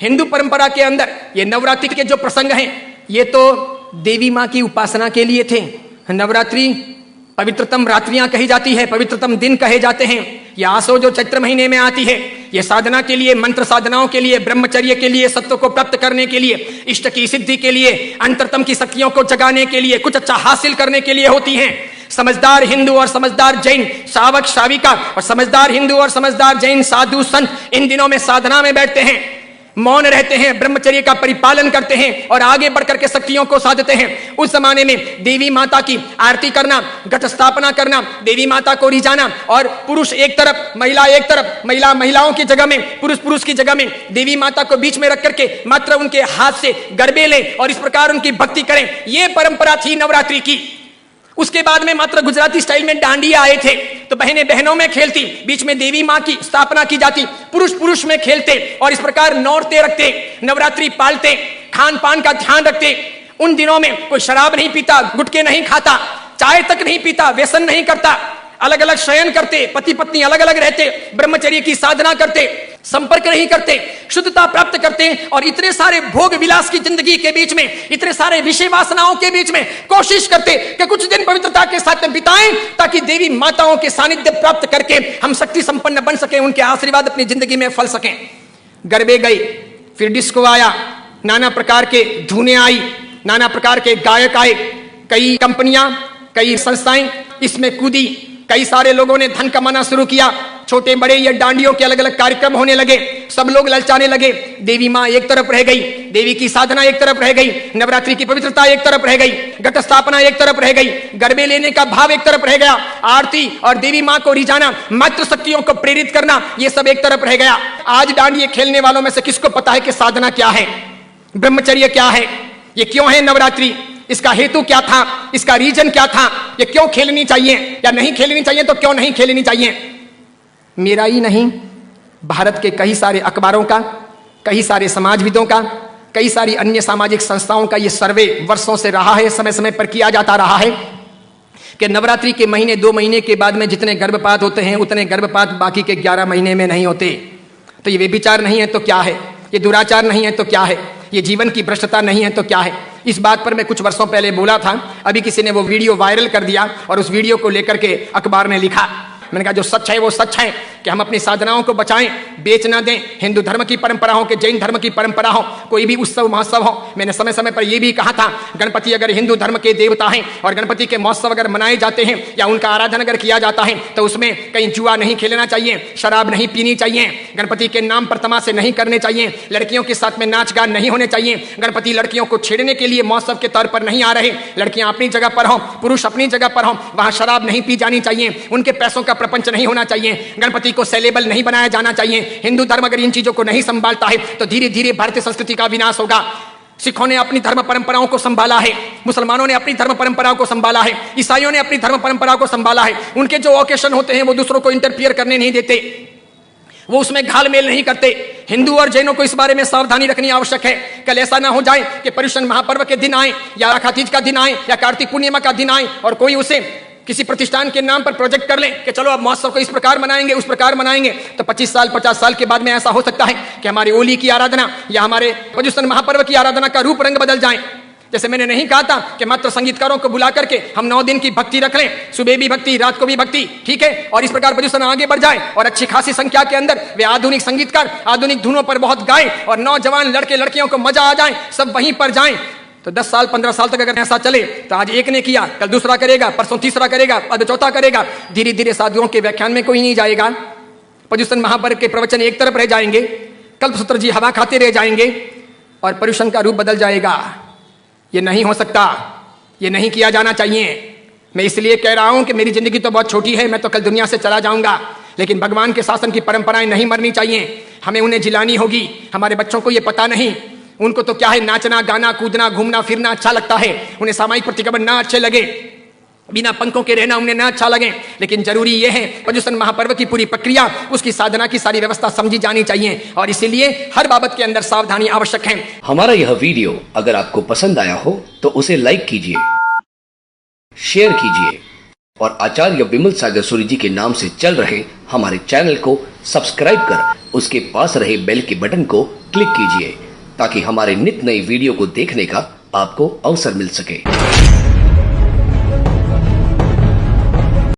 हिंदू परंपरा के अंदर ये नवरात्रि के जो प्रसंग हैं ये तो देवी माँ की उपासना के लिए थे। नवरात्रि पवित्रतम रात्रियां कही जाती है, पवित्रतम दिन कहे जाते हैं। ये आसो जो चैत्र महीने में आती है, ये साधना के लिए, मंत्र साधनाओं के लिए, ब्रह्मचर्य के लिए, सत्व को प्राप्त करने के लिए, इष्ट की सिद्धि के लिए, अंतरतम की शक्तियों को जगाने के लिए, कुछ अच्छा हासिल करने के लिए होती हैं। समझदार हिंदू और समझदार जैन श्रावक श्राविका और समझदार हिंदू और समझदार जैन साधु संत इन दिनों में साधना में बैठते हैं, मौन रहते हैं, ब्रह्मचर्य का परिपालन करते हैं और आगे बढ़कर के शक्तियों को साधते हैं। उस जमाने में देवी माता की आरती करना, घट स्थापना करना, देवी माता को रिझाना और पुरुष एक तरफ, महिला एक तरफ, महिलाओं की जगह में, पुरुष की जगह में, देवी माता को बीच में रख करके मात्र उनके हाथ से गरबे लें और इस प्रकार उनकी भक्ति करें, यह परंपरा थी नवरात्रि की। उसके बाद में मात्र गुजराती स्टाइल में डांडिया आए थे, तो बहनें बहनों में खेलती, बीच में देवी मां की स्थापना की जाती, पुरुष में खेलते और इस प्रकार नौरते रखते, नवरात्रि पालते, खान पान का ध्यान रखते। उन दिनों में कोई शराब नहीं पीता, गुटखे नहीं खाता, चाय तक नहीं पीता, व्यसन नहीं करता, अलग अलग शयन करते, पति पत्नी अलग अलग रहते, ब्रह्मचर्य की साधना करते, संपर्क नहीं करते, शुद्धता प्राप्त करते और इतने सारे भोग विलास की जिंदगी के बीच में, इतने सारे विषय वासनाओं के बीच में कोशिश करते कि कुछ दिन पवित्रता के साथ में बिताएं ताकि देवी माताओं के सानिध्य प्राप्त करके हम शक्ति संपन्न बन सके, उनके आशीर्वाद अपनी जिंदगी में फल सकें। गरबे गए, फिर डिस्को आया, नाना प्रकार के धुनें आई, नाना प्रकार के गायक आए, कई कंपनियां, कई संस्थाएं इसमें कूदी, कई सारे लोगों ने धन कमाना शुरू किया, छोटे बड़े ये डांडियों के अलग अलग कार्यक्रम होने लगे, सब लोग ललचाने लगे। देवी मां एक तरफ रह गई, देवी की साधना एक तरफ रह गई, नवरात्रि की पवित्रता एक तरफ रह गई, घट स्थापना एक तरफ रह गई, गरबे लेने का भाव एक तरफ रह गया, आरती और देवी मां को रिझाना, मातृ शक्तियों को प्रेरित करना, ये सब एक तरफ रह गया। आज डांडिये खेलने वालों में से किसको पता है कि साधना क्या है, ब्रह्मचर्य क्या है, ये क्यों है नवरात्रि, इसका हेतु क्या था, इसका रीजन क्या था, ये क्यों खेलनी चाहिए या नहीं खेलनी चाहिए, तो क्यों नहीं खेलनी चाहिए। मेरा ही नहीं, भारत के कई सारे अखबारों का, कई सारे समाजविदों का, कई सारी अन्य सामाजिक संस्थाओं का ये सर्वे वर्षों से रहा है, समय समय पर किया जाता रहा है कि नवरात्रि के महीने 2 महीने के बाद में जितने गर्भपात होते हैं उतने गर्भपात बाकी के 11 महीने में नहीं होते। तो ये व्यभिचार नहीं है तो क्या है, ये दुराचार नहीं है तो क्या है, ये जीवन की भ्रष्टता नहीं है तो क्या है। इस बात पर मैं कुछ वर्षों पहले बोला था, अभी किसी ने वो वीडियो वायरल कर दिया और उस वीडियो को लेकर के अखबार ने लिखा। मैंने कहा जो सच है वो सच है कि हम अपनी साधनाओं को बचाएं, बेच ना दें। हिंदू धर्म की परंपरा हो कि जैन धर्म की परंपरा हो, कोई भी उत्सव महोत्सव हो, मैंने समय समय पर यह भी कहा था गणपति अगर हिंदू धर्म के देवता हैं और गणपति के महोत्सव अगर मनाए जाते हैं या उनका आराधन अगर किया जाता है तो उसमें कहीं जुआ नहीं खेलना चाहिए, शराब नहीं पीनी चाहिए, गणपति के नाम पर तमाशे नहीं करने चाहिए, लड़कियों के साथ में नाच गान नहीं होने चाहिए, गणपति लड़कियों को छेड़ने के लिए महोत्सव के तौर पर नहीं आ रहे, लड़कियां अपनी जगह पर हों, पुरुष अपनी जगह पर हों, वहां शराब नहीं पी जानी चाहिए, उनके पैसों का प्रपंच नहीं होना चाहिए, गणपति को सेलेबल नहीं बनाया जाना चाहिए। हिंदू धर्म अगर इन चीजों को नहीं संभालता है तो धीरे धीरे भारतीय संस्कृति का विनाश होगा। सिखों ने अपनी धर्म परंपराओं को संभाला है, मुसलमानों ने अपनी धर्म परंपराओं को संभाला है, ईसाइयों ने अपनी धर्म परंपराओं को संभाला है। उनके जो ओकेशन होते हैं वो दूसरों को इंटरफियर करने नहीं देते, वो उसमें घालमेल नहीं करते। हिंदू और जैनों को इस बारे में सावधानी रखनी आवश्यक है। कल ऐसा ना हो जाए कि पर्युषण महापर्व के दिन आए या आखा तीज का दिन आए या कार्तिक पूर्णिमा का दिन आए और कोई उसे किसी प्रतिष्ठान के नाम पर प्रोजेक्ट कर ले कि चलो अब महोत्सव को इस प्रकार मनाएंगे, उस प्रकार मनाएंगे, तो 25 साल 50 साल के बाद में ऐसा हो सकता है कि हमारी होली की आराधना या हमारे पर्युषण महापर्व की आराधना का रूप रंग बदल जाए। जैसे मैंने नहीं कहा था कि मात्र संगीतकारों को बुला करके हम 9 दिन की भक्ति रख लें, सुबह भी भक्ति, रात को भी भक्ति, ठीक है, और इस प्रकार पर्युषण आगे बढ़ जाए और अच्छी खासी संख्या के अंदर वे आधुनिक संगीतकार आधुनिक धुनों पर बहुत गाएं और नौजवान लड़के लड़कियों को मजा आ जाए, सब वहीं पर जाएं। तो 10 साल 15 साल तक अगर ऐसा चले तो आज एक ने किया, कल दूसरा करेगा, परसों तीसरा करेगा, अब चौथा करेगा, धीरे धीरे साधुओं के व्याख्यान में कोई नहीं जाएगा, पर्युषण महापर्व के प्रवचन एक तरफ रह जाएंगे, कल्पसूत्र जी हवा खाते रह जाएंगे और पर्युषण का रूप बदल जाएगा। ये नहीं हो सकता, ये नहीं किया जाना चाहिए। मैं इसलिए कह रहा हूं कि मेरी जिंदगी तो बहुत छोटी है, मैं तो कल दुनिया से चला जाऊंगा, लेकिन भगवान के शासन की परंपराएं नहीं मरनी चाहिए, हमें उन्हें जिलानी होगी। हमारे बच्चों को ये पता नहीं, उनको तो क्या है, नाचना गाना कूदना घूमना फिरना अच्छा लगता है, उन्हें सामाजिक प्रतिक्रमण ना अच्छे लगे, बिना पंखों के रहना उन्हें ना अच्छा लगे, लेकिन जरूरी यह है पर्युषण महापर्व की पूरी प्रक्रिया, उसकी साधना की सारी व्यवस्था समझी जानी चाहिए और इसीलिए हर बाबत के अंदर सावधानी आवश्यक है। हमारा यह वीडियो अगर आपको पसंद आया हो तो उसे लाइक कीजिए, शेयर कीजिए और आचार्य विमल सागर सूरी जी के नाम से चल रहे हमारे चैनल को सब्सक्राइब कर उसके पास रहे बेल के बटन को क्लिक कीजिए ताकि हमारे नित नए वीडियो को देखने का आपको अवसर मिल सके।